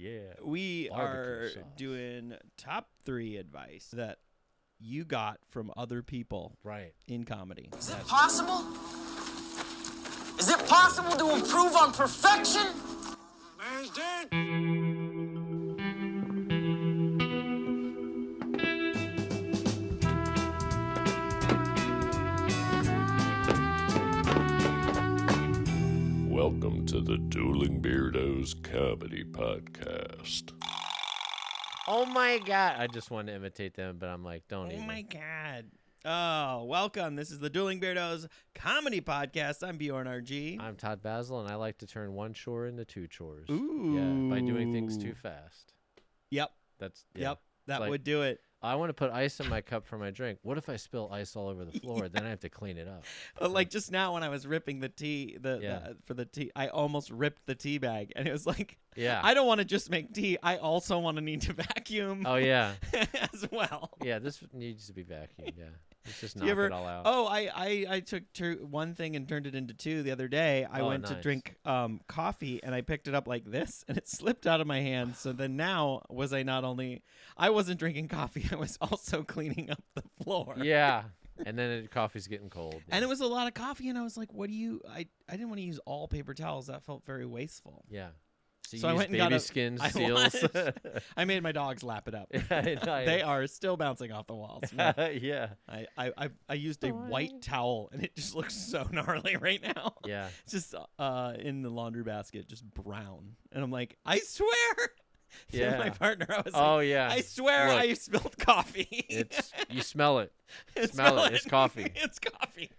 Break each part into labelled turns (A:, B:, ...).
A: Yeah.
B: We
A: Barbecue
B: are
A: sauce.
B: doing top 3 advice that you got from other people
A: Right.
B: in comedy.
C: Is it possible? Is it possible to improve on perfection? Man's dead.
D: Welcome to the Dueling Beardos Comedy Podcast.
A: Oh my God. I just wanted to imitate them, but I'm like, don't
B: Oh
A: even.
B: my God. Oh, welcome. This is the Dueling Beardos Comedy Podcast. I'm Bjorn RG.
A: I'm Todd Basil, and I like to turn one chore into two chores.
B: Ooh.
A: Yeah, by doing things too fast.
B: Yep.
A: That's yeah.
B: Yep. That
A: like-
B: would do it.
A: I want to put ice in my cup for my drink. What if I spill ice all over the floor? Then I have to clean it up.
B: Like just now when I was ripping the tea, for the tea, I almost ripped the tea bag, and it was like,
A: Yeah.
B: I don't want to just make tea. I also want to need to vacuum
A: Oh yeah.
B: as well.
A: Yeah. This needs to be vacuumed. Yeah. Let's just
B: Do
A: knock
B: you ever?
A: it all out.
B: Oh, I took one thing and turned it into two the other day. I
A: Oh,
B: went to
A: nice.
B: drink coffee and I picked it up like this and it slipped out of my hand. So then now I wasn't drinking coffee, I was also cleaning up the floor.
A: Yeah. And then coffee's getting cold.
B: And it was a lot of coffee and I was like, I didn't want to use all paper towels. That felt very wasteful.
A: Yeah. So,
B: So
A: you
B: I
A: use
B: went and
A: baby
B: got
A: skin
B: I
A: seals.
B: I made my dogs lap it up.
A: Yeah,
B: They are still bouncing off the walls. No.
A: yeah.
B: I used a white towel and it just looks so gnarly right now.
A: Yeah.
B: It's just in the laundry basket, just brown. And I'm like, I swear. To
A: Yeah.
B: my partner, I was
A: Oh
B: like,
A: yeah.
B: I swear
A: Look,
B: I spilled coffee.
A: you smell it.
B: I
A: smell it. It's coffee.
B: It's coffee.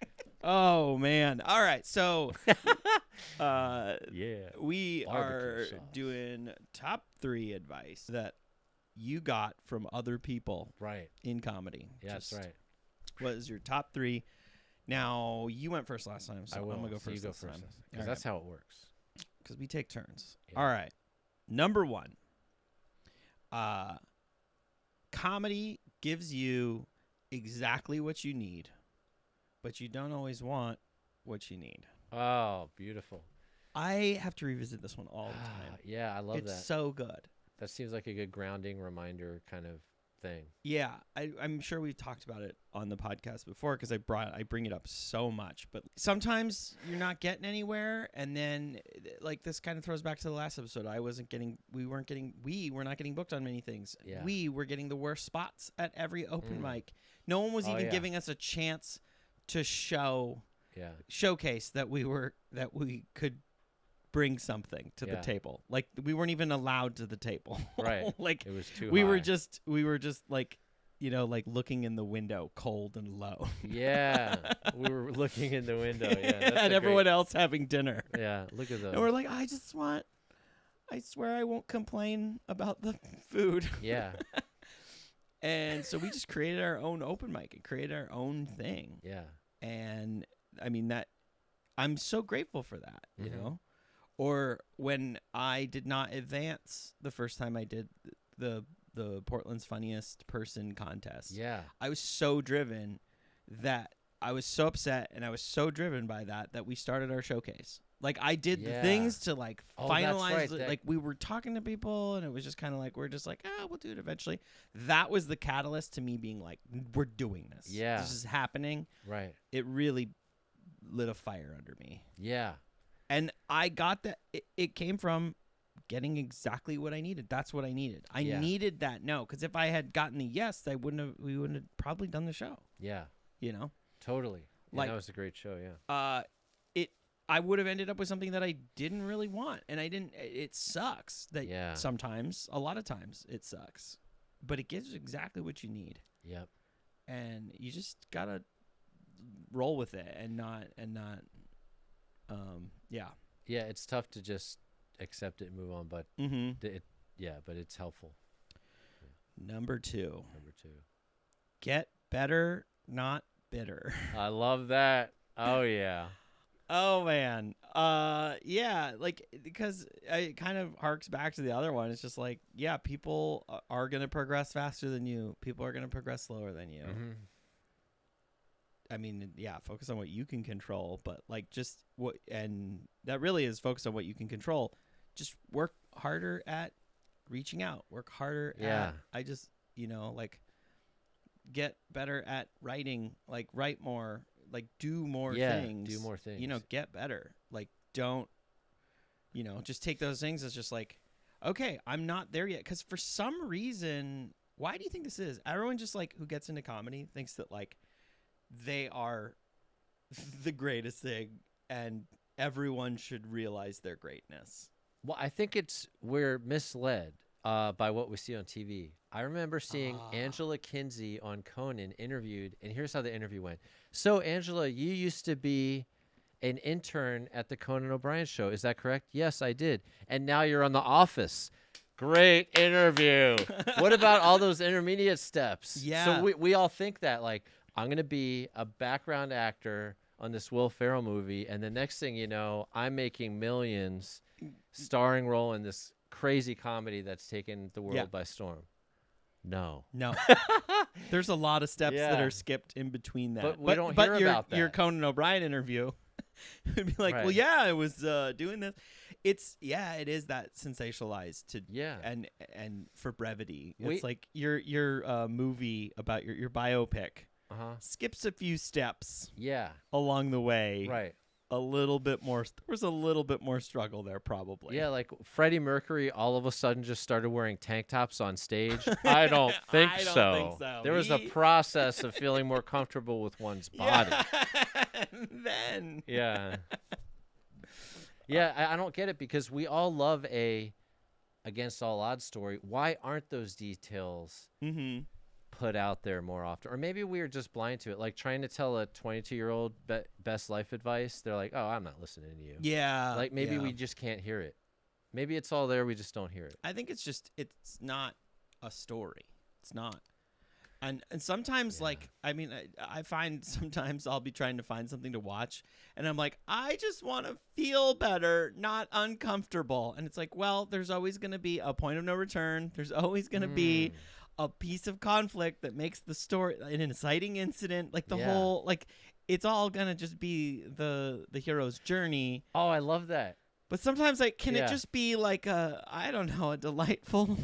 B: Oh man. All right. So
A: Yeah.
B: we
A: Barbecue
B: are
A: sauce.
B: doing top 3 advice that you got from other people
A: Right.
B: in comedy.
A: Yeah, that's right.
B: What is your top 3? Now you went first last time, so
A: I will.
B: I'm gonna go
A: So
B: first
A: you go
B: this
A: first.
B: time.
A: Because that's how it works.
B: Because we take turns.
A: Yeah.
B: All right. Number 1. Comedy gives you exactly what you need, but you don't always want what you need.
A: Oh, beautiful.
B: I have to revisit this one all the time.
A: Yeah, I love
B: It's
A: that.
B: so good.
A: That seems like a good grounding reminder kind of thing.
B: Yeah, I'm sure we've talked about it on the podcast before because I bring it up so much. But sometimes you're not getting anywhere, and then like this kind of throws back to the last episode. We were not getting booked on many things.
A: Yeah.
B: We were getting the worst spots at every open mic. No one was
A: Oh,
B: even
A: yeah.
B: giving us a chance to
A: Yeah.
B: showcase that we could bring something to the
A: Yeah.
B: table. Like we weren't even allowed to the table.
A: Right.
B: Like
A: It was too
B: we were
A: high.
B: just like, like looking in the window, cold and low.
A: Yeah. We were looking in the window. Yeah. That's
B: and
A: a
B: everyone
A: great,
B: else having dinner.
A: Yeah. Look at those.
B: And we're like, I swear I won't complain about the food.
A: Yeah.
B: And so we just created our own open mic and created our own thing.
A: Yeah.
B: And I mean that I'm so grateful for that, you
A: Mhm.
B: know? Or when I did not advance the first time I did the Portland's Funniest Person contest.
A: Yeah.
B: I was so driven that I was so upset and I was so driven by that we started our showcase. Like I did the
A: Yeah.
B: things to like
A: Oh, that's
B: finalize
A: right,
B: it.
A: that-
B: Like we were talking to people and it was just kind of like we're just like, we'll do it eventually. That was the catalyst to me being like, we're doing this.
A: Yeah.
B: This is happening.
A: Right.
B: It really lit a fire under me.
A: Yeah.
B: And I got that. It came from getting exactly what I needed. That's what I needed. I
A: Yeah.
B: needed that no, because if I had gotten the yes, we wouldn't have probably done the show.
A: Yeah.
B: You know,
A: Totally. Yeah,
B: Like-
A: that was a great show. Yeah.
B: I would have ended up with something that I didn't really want, and I didn't. It sucks that
A: Yeah.
B: sometimes, a lot of times, it sucks, but it gives exactly what you need,
A: Yep.
B: and you just gotta roll with it and not. Yeah.
A: Yeah. It's tough to just accept it and move on, but
B: Mm-hmm.
A: but it's helpful.
B: Number 2.
A: Number 2.
B: Get better, not bitter.
A: I love that. Oh yeah.
B: Oh man. Yeah, like because it kind of harks back to the other one. It's just like, yeah, people are going to progress faster than you. People are going to progress slower than you.
A: Mm-hmm.
B: I mean, yeah, focus on what you can control, but like just what, and that really is focus on what you can control. Just work harder at reaching out, work harder.
A: Yeah.
B: I just, like get better at writing, like write more, like do more things.
A: Do more things.
B: Get better. Like don't, just take those things as just like, okay, I'm not there yet. Because for some reason, why do you think this is? Everyone just like who gets into comedy thinks that like they are the greatest thing and everyone should realize their greatness.
A: Well, I think we're misled by what we see on TV. I remember seeing Angela Kinsey on Conan interviewed, and here's how the interview went. So, Angela, you used to be an intern at the Conan O'Brien show. Is that correct? Yes, I did. And now you're on The Office. Great interview. What about all those intermediate steps?
B: Yeah.
A: So we all think that, like, I'm going to be a background actor on this Will Ferrell movie, and the next thing you know, I'm making millions, starring role in this crazy comedy that's taken the world by storm. No.
B: There's a lot of steps that are skipped in between that.
A: But we don't hear about that.
B: Your Conan O'Brien interview would be like,
A: Right.
B: well, yeah, I was doing this. It is that sensationalized and for brevity. It's like your movie about your biopic skips a few steps along the way.
A: Right.
B: A little bit more. There was a little bit more struggle there, probably.
A: Yeah, like Freddie Mercury all of a sudden just started wearing tank tops on stage. I don't think so. There was a process of feeling more comfortable with one's body.
B: Then.
A: Yeah. I don't get it because we all love a against all odds story. Why aren't those details put out there more often? Or maybe we are just blind to it. Like trying to tell a 22-year-old best life advice. They're like, oh, I'm not listening to you.
B: Yeah.
A: Like maybe we just can't hear it. Maybe it's all there. We just don't hear it.
B: I think it's not a story. It's not. And sometimes, like, I mean, I find sometimes I'll be trying to find something to watch, and I'm like, I just want to feel better, not uncomfortable. And it's like, well, there's always going to be a point of no return. There's always going to be a piece of conflict that makes the story an inciting incident. Like the whole, like, it's all going to just be the hero's journey.
A: Oh, I love that.
B: But sometimes, like, can it just be like I don't know, a delightful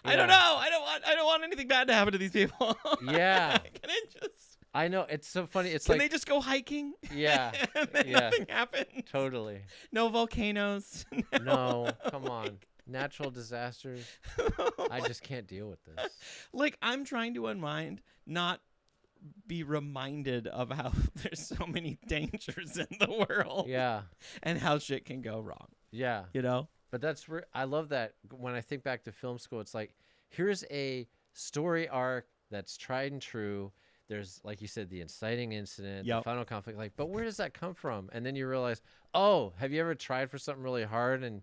B: I don't know. I don't want anything bad to happen to these people.
A: Yeah.
B: Can it just?
A: I know. It's so funny. It's
B: Can they just go hiking?
A: Yeah.
B: And then nothing happens.
A: Totally.
B: No volcanoes.
A: No, come on. Natural disasters. I just can't deal with this.
B: Like, I'm trying to unwind, not be reminded of how there's so many dangers in the world.
A: Yeah.
B: And how shit can go wrong.
A: Yeah.
B: You know?
A: But I love that when I think back to film school, it's like, here's a story arc that's tried and true. There's, like you said, the inciting incident, the final conflict. Like, but where does that come from? And then you realize, oh, have you ever tried for something really hard and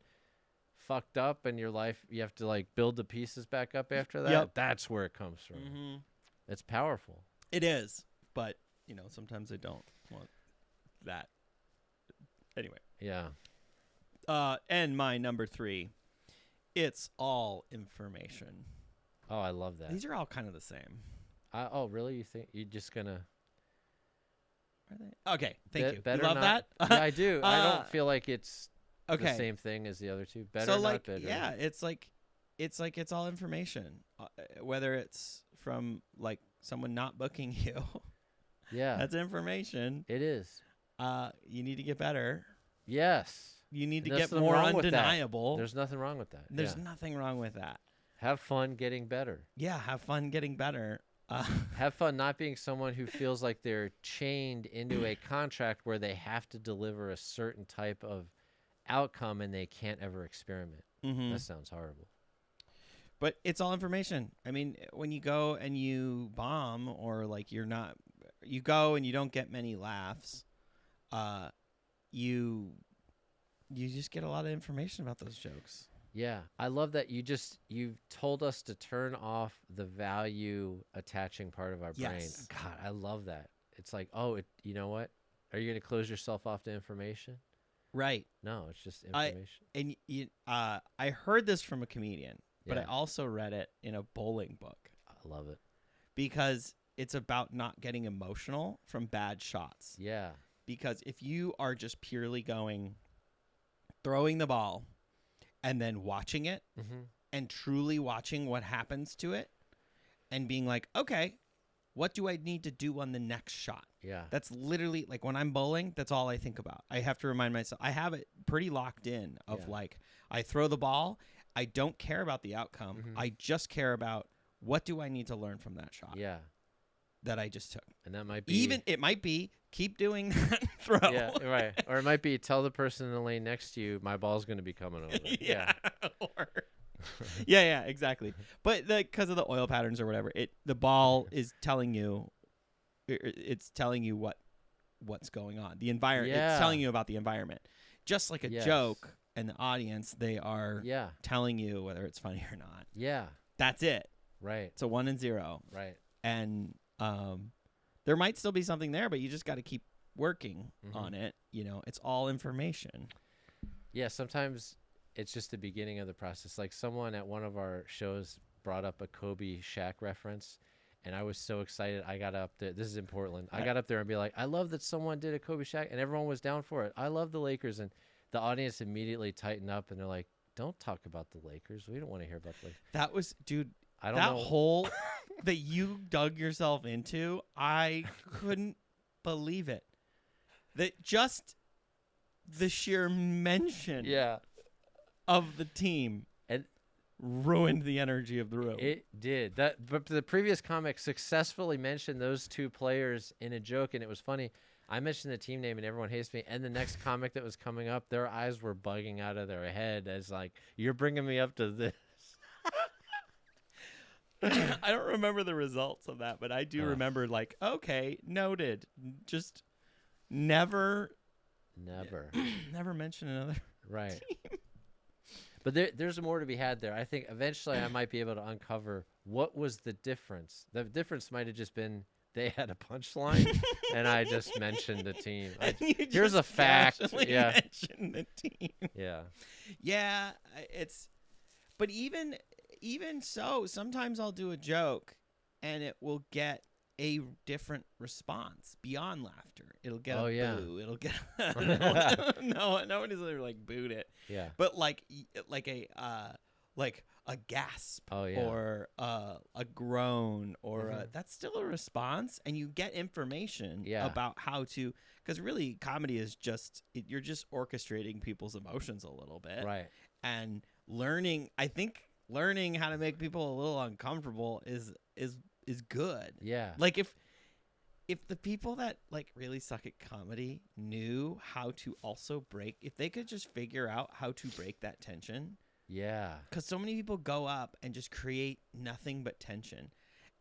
A: fucked up in your life? You have to, like, build the pieces back up after that?
B: Yep.
A: That's where it comes from. Mm-hmm. It's powerful.
B: It is. But, sometimes I don't want that. Anyway.
A: Yeah.
B: And my number 3, it's all information.
A: Oh, I love that.
B: These are all kind of the same.
A: Oh, really? You think you're just gonna?
B: Are they? Okay, thank you.
A: Better
B: You love
A: not,
B: that?
A: Yeah, I do. I don't feel like it's
B: okay.
A: the same thing as the other two. Better,
B: so,
A: not
B: like,
A: better.
B: yeah, it's all information, whether it's from like someone not booking you.
A: Yeah,
B: that's information.
A: It is.
B: You need to get better.
A: Yes.
B: You need to get more undeniable.
A: There's nothing wrong with that.
B: There's nothing wrong with that.
A: Have fun getting better.
B: Yeah, have fun getting better.
A: Have fun not being someone who feels like they're chained into a contract where they have to deliver a certain type of outcome and they can't ever experiment. That sounds horrible.
B: But it's all information. I mean, when you go and you bomb or like you go and you don't get many laughs, you just get a lot of information about those jokes.
A: Yeah, I love that you've told us to turn off the value attaching part of our brain. God, I love that. It's like, you know what? Are you going to close yourself off to information?
B: Right.
A: No, it's just information.
B: I heard this from a comedian, but I also read it in a bowling book.
A: I love it.
B: Because it's about not getting emotional from bad shots.
A: Yeah.
B: Because if you are just purely throwing the ball, and then watching it, and truly watching what happens to it and being like, okay, what do I need to do on the next shot?
A: Yeah.
B: That's literally like when I'm bowling, that's all I think about. I have to remind myself. I have it pretty locked in of
A: Yeah.
B: like, I throw the ball. I don't care about the outcome.
A: Mhm.
B: I just care about what do I need to learn from that shot
A: Yeah.
B: that I just took.
A: And that might be
B: It might be keep doing that throw.
A: Yeah, right. Or it might be tell the person in the lane next to you, my ball's going to be coming over.
B: yeah. Or- yeah, exactly. But because of the oil patterns or whatever, the ball is telling you, it's telling you what's going on. The environment.
A: Yeah.
B: It's telling you about the environment. Just like a
A: Yes.
B: joke, and the audience, they are
A: Yeah.
B: telling you whether it's funny or not.
A: Yeah.
B: That's it.
A: Right.
B: It's a 1 and 0,
A: Right.
B: and there might still be something there, but you just got to keep working
A: Mhm.
B: on it. You know, it's all information.
A: Yeah, sometimes it's just the beginning of the process. Like someone at one of our shows brought up a Kobe Shaq reference, and I was so excited. I got up there. This is in Portland. I got up there and be like, I love that someone did a Kobe Shaq, and everyone was down for it. I love the Lakers, and the audience immediately tightened up, and they're like, don't talk about the Lakers. We don't want to hear about the Lakers.
B: That was, dude.
A: I don't
B: That
A: know.
B: hole that you dug yourself into, I couldn't believe it. That just the sheer mention
A: Yeah.
B: of the team
A: And
B: ruined the energy of the room.
A: it did. But the previous comic successfully mentioned those two players in a joke, and it was funny. I mentioned the team name, and everyone hates me. And the next comic that was coming up, their eyes were bugging out of their head as like, you're bringing me up to this.
B: I don't remember the results of that, but I do remember like, okay, noted. Just never mention another.
A: Right. But there's more to be had there. I think eventually I might be able to uncover what was the difference. The difference might have just been they had a punchline, and I just mentioned the team. Here's a fact. Yeah.
B: Mention the team.
A: Yeah.
B: Yeah, but even so, sometimes I'll do a joke and it will get a different response beyond laughter. It'll get a boo. It'll get no, nobody's ever like booed it.
A: Yeah.
B: But like a gasp
A: Oh, yeah.
B: or a groan or that's still a response, and you get information about how to, because really comedy is just you're just orchestrating people's emotions a little bit,
A: Right.
B: and learning how to make people a little uncomfortable is good.
A: Yeah.
B: Like if the people that like really suck at comedy knew how to also if they could just figure out how to break that tension.
A: Yeah.
B: Because so many people go up and just create nothing but tension,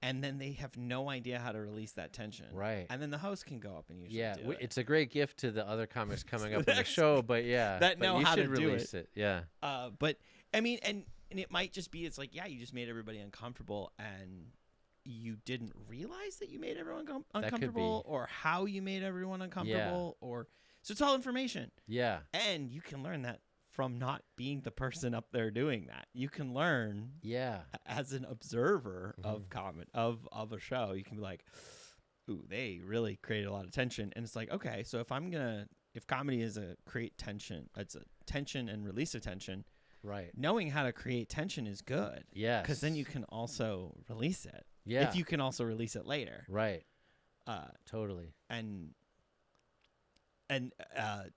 B: and then they have no idea how to release that tension.
A: Right.
B: And then the host can go up and usually do it.
A: It's a great gift to the other comics coming up in the
B: Next-
A: show, but yeah.
B: that
A: but
B: know
A: you
B: how
A: should
B: to do
A: release it. Yeah.
B: But I mean, and it might just be, it's like, yeah, you just made everybody uncomfortable, and you didn't realize that you made everyone uncomfortable, or how you made everyone uncomfortable, or so it's all information.
A: Yeah.
B: And you can learn that from not being the person up there doing that. You can learn
A: Yeah.
B: as an observer of comment of a show. You can be like, ooh, they really created a lot of tension. And it's like, okay, so if comedy is create tension, it's a tension and release of tension.
A: Right.
B: Knowing how to create tension is good.
A: Yes.
B: Because then you can also release it.
A: Yeah.
B: If you can also release it later.
A: Right. Totally.
B: And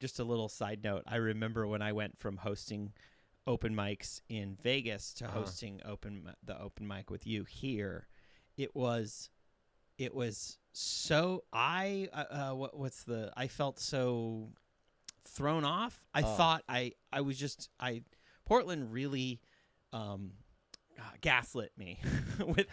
B: just a little side note, I remember when I went from hosting open mics in Vegas to hosting the open mic with you here, it was so I felt so thrown off. I thought I was just Portland really gaslit me with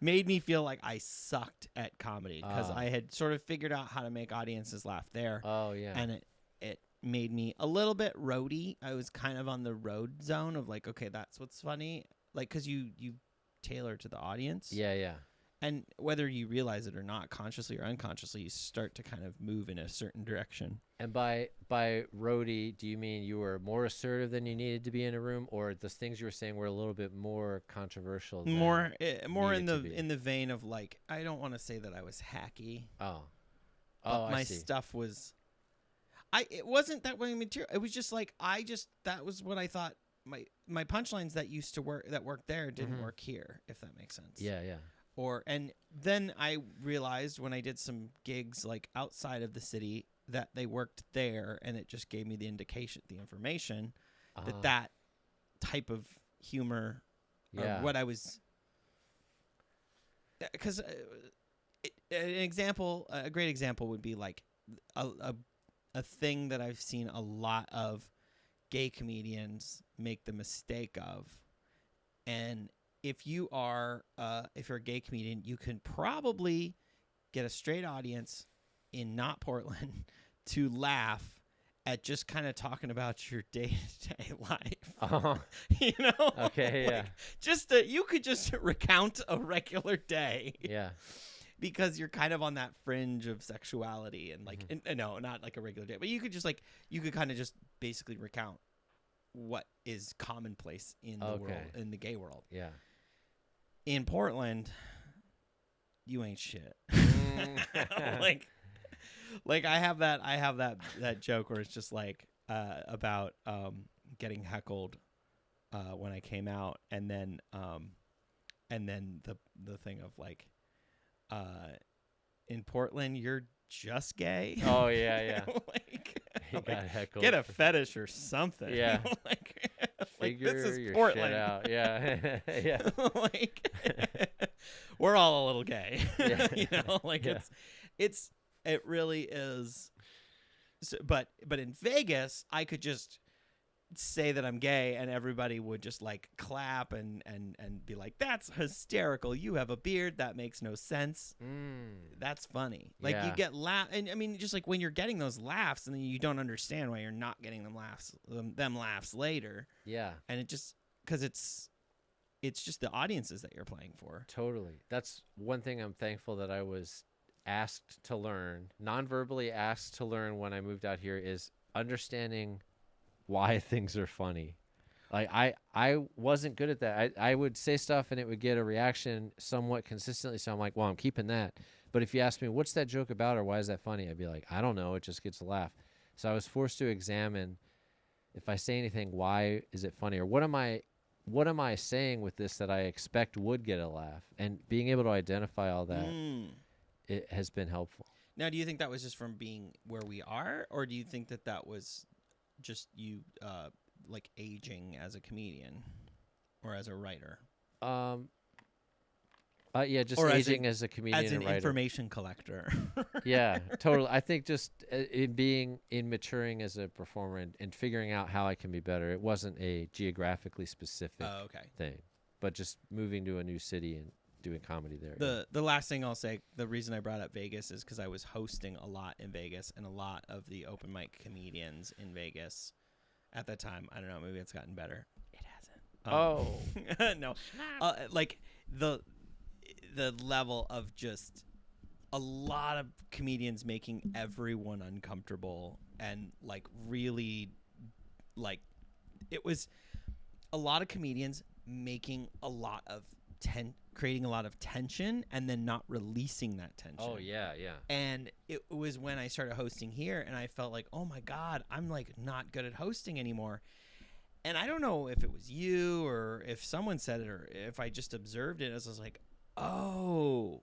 B: made me feel like I sucked at comedy, because I had sort of figured out how to make audiences laugh there.
A: Oh, yeah.
B: And it made me a little bit roady. I was kind of on the road zone of like, okay, that's what's funny, like, because you tailor to the audience.
A: Yeah.
B: And whether you realize it or not, consciously or unconsciously, you start to kind of move in a certain direction.
A: And by roadie, do you mean you were more assertive than you needed to be in a room, or the things you were saying were a little bit more controversial?
B: More in
A: needed to be?
B: in the vein of like, I don't want to say that I was hacky.
A: Oh,
B: But my
A: I see.
B: stuff was, it wasn't that way material. It was just like, that was what I thought my punchlines that used to work there didn't work here, if that makes sense.
A: Yeah, yeah.
B: And then I realized when I did some gigs like outside of the city that they worked there, and it just gave me the information that type of humor, or what I was, because a great example would be like a thing that I've seen a lot of gay comedians make the mistake of, and if you're a gay comedian, you can probably get a straight audience in not Portland to laugh at just kind of talking about your day-to-day life. You know?
A: Okay, yeah.
B: Just you could just recount a regular day.
A: Yeah.
B: Because you're kind of on that fringe of sexuality and like no, not like a regular day, but you could just like kind of just basically recount what is commonplace in the world, in the gay world.
A: Yeah.
B: In Portland, you ain't shit. like I have that joke where it's just like about getting heckled when I came out, and then the thing of like in Portland you're just gay.
A: Oh yeah, yeah.
B: He
A: got heckled.
B: Get a fetish or something.
A: Yeah.
B: Figure this is
A: your
B: Portland.
A: shit out. Yeah. Yeah.
B: We're all a little gay.
A: Yeah.
B: You know, like
A: Yeah.
B: it really is. So, but in Vegas, I could just say that I'm gay, and everybody would just like clap and be like, "That's hysterical! You have a beard. That makes no sense. That's funny." Like you get laugh, and I mean, just like when you're getting those laughs, and then you don't understand why you're not getting them laughs later.
A: Yeah,
B: and it just because it's just the audiences that you're playing for.
A: Totally. That's one thing I'm thankful that I was asked to learn, non-verbally asked to learn when I moved out here, is understanding why things are funny. Like I wasn't good at that. I would say stuff and it would get a reaction somewhat consistently. So I'm like, well, I'm keeping that. But if you ask me, what's that joke about or why is that funny? I'd be like, I don't know. It just gets a laugh. So I was forced to examine, if I say anything, why is it funny? Or what am I saying with this that I expect would get a laugh? And being able to identify all that, it has been helpful.
B: Now, do you think that was just from being where we are, or do you think that was just you like aging as a comedian or as a writer?
A: Yeah, just
B: or
A: aging as a comedian
B: as an
A: and writer.
B: Information collector.
A: Yeah, totally. I think just in maturing as a performer and figuring out how I can be better. It wasn't a geographically specific thing, but just moving to a new city and doing comedy there.
B: The last thing I'll say, the reason I brought up Vegas is because I was hosting a lot in Vegas, and a lot of the open mic comedians in Vegas at that time, I don't know, maybe it's gotten better. It hasn't. No. Like the level of just a lot of comedians making everyone uncomfortable, and like really, like it was a lot of comedians making a lot of creating a lot of tension and then not releasing that tension.
A: Oh yeah, yeah.
B: And it was when I started hosting here, and I felt like, oh my God, I'm like not good at hosting anymore. And I don't know if it was you or if someone said it or if I just observed it. I was like, oh,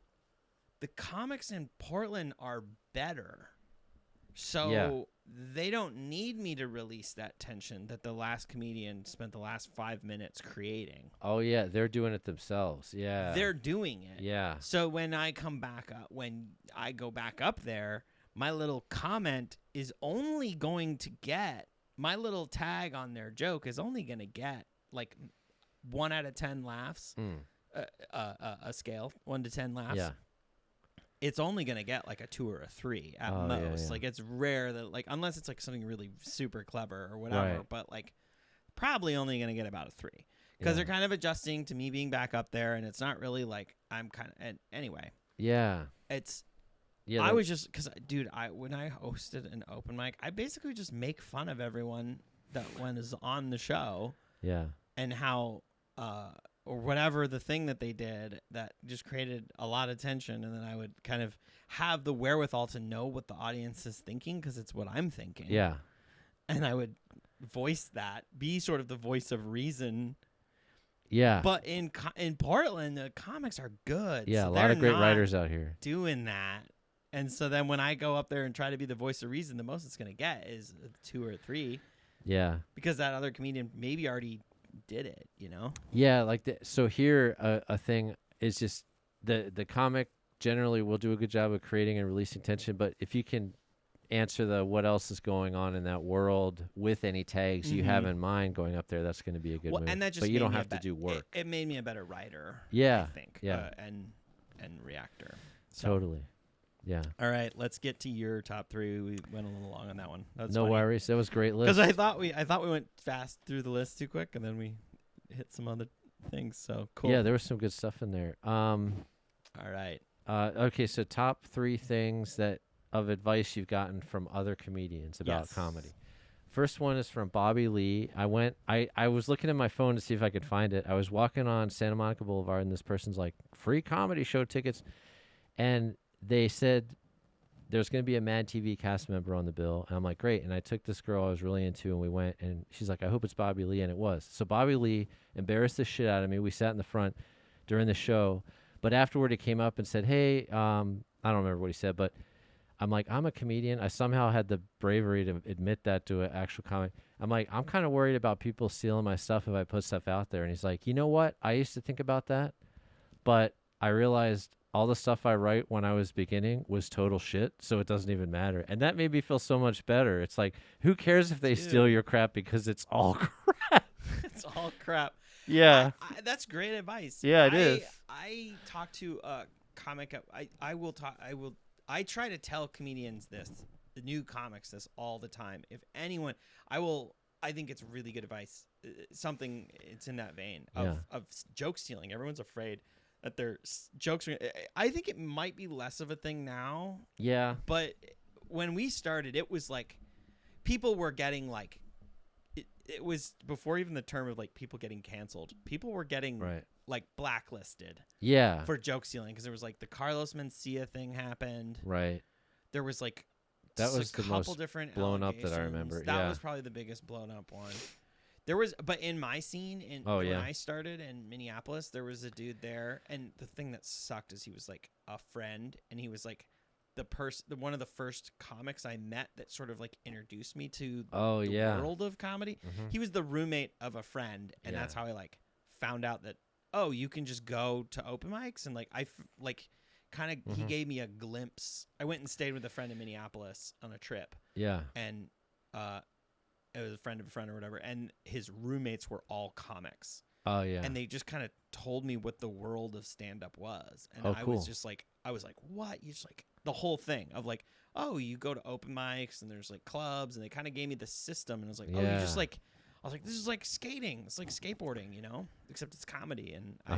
B: the comics in Portland are better. So they don't need me to release that tension that the last comedian spent the last 5 minutes creating.
A: Oh yeah, they're doing it themselves. Yeah,
B: they're doing it.
A: Yeah.
B: So when I come back up, when I go back up there, my little comment is only going to get, my little tag on their joke is only going to get like 1 out of 10 laughs, a scale 1 to 10 laughs.
A: Yeah.
B: It's only going to get like a 2 or a 3 at most. Yeah. Like it's rare that, like, unless it's like something really super clever or whatever,
A: right.
B: But like probably only going to get about a 3 because they're kind of adjusting to me being back up there, and it's not really like I'm kind of, and anyway.
A: Yeah.
B: It's,
A: yeah.
B: I was just, cause dude, when I hosted an open mic, I basically just make fun of everyone that is on the show.
A: Yeah.
B: And how, or whatever the thing that they did that just created a lot of tension, and then I would kind of have the wherewithal to know what the audience is thinking because it's what I'm thinking.
A: Yeah.
B: And I would voice that, be sort of the voice of reason.
A: Yeah.
B: But in Portland, the comics are good.
A: Yeah,
B: so
A: a lot of great
B: they're not
A: writers out here.
B: doing that. And so then when I go up there and try to be the voice of reason, the most it's going to get is 2 or 3
A: Yeah.
B: because that other comedian maybe already did it, you know?
A: Yeah, like so here a thing is just the comic generally will do a good job of creating and releasing tension, but if you can answer the what else is going on in that world with any tags you have in mind going up there, that's going to be a good move.
B: And that just
A: but you
B: made
A: don't
B: me
A: have to do work.
B: It made me a better writer.
A: Yeah,
B: I think.
A: yeah.
B: And reactor. So.
A: Totally. Yeah.
B: All right, let's get to your top 3. We went a little long on that one. That's
A: No worries. That was a great list.
B: Because I thought we went fast through the list too quick, and then we hit some other things. So cool.
A: Yeah, there was some good stuff in there.
B: All right.
A: Okay, so top 3 things of advice you've gotten from other comedians about comedy. First one is from Bobby Lee. I was looking at my phone to see if I could find it. I was walking on Santa Monica Boulevard, and this person's like, free comedy show tickets. And they said there's going to be a Mad TV cast member on the bill. And I'm like, great. And I took this girl I was really into, and we went. And she's like, I hope it's Bobby Lee. And it was. So Bobby Lee embarrassed the shit out of me. We sat in the front during the show. But afterward, he came up and said, hey, I don't remember what he said, but I'm like, I'm a comedian. I somehow had the bravery to admit that to an actual comic. I'm like, I'm kind of worried about people stealing my stuff if I put stuff out there. And he's like, you know what? I used to think about that, but I realized all the stuff I write when I was beginning was total shit, so it doesn't even matter. And that made me feel so much better. It's like, who cares if they steal your crap because it's all crap?
B: It's all crap.
A: Yeah.
B: That's great advice.
A: Yeah, it is.
B: I talk to a comic. I try to tell comedians this, the new comics this all the time. If anyone, I think it's really good advice. Something it's in that vein of joke stealing. Everyone's afraid that their jokes are. I think it might be less of a thing now.
A: Yeah.
B: But when we started, it was like people were getting like. It was before even the term of like people getting canceled. People were getting like blacklisted.
A: Yeah.
B: For joke stealing, because there was like the Carlos Mencia thing happened.
A: Right.
B: There was like
A: that was the most
B: different
A: blown up that I remember.
B: That was probably the biggest blown up one. There was, but in my scene, when I started in Minneapolis, there was a dude there, and the thing that sucked is he was like a friend, and he was like one of the first comics I met that sort of like introduced me to the world of comedy. Mm-hmm. He was the roommate of a friend, and that's how I like found out that you can just go to open mics, and like he gave me a glimpse. I went and stayed with a friend in Minneapolis on a trip. Yeah, and it was a friend of a friend or whatever, and his roommates were all comics. Oh yeah, and they just kind of told me what the world of stand up was, and I was just like, what? You just like the whole thing of like, you go to open mics and there's like clubs, and they kind of gave me the system, and I was like, you just like, I was like, this is like skating, it's like skateboarding, you know, except it's comedy, and I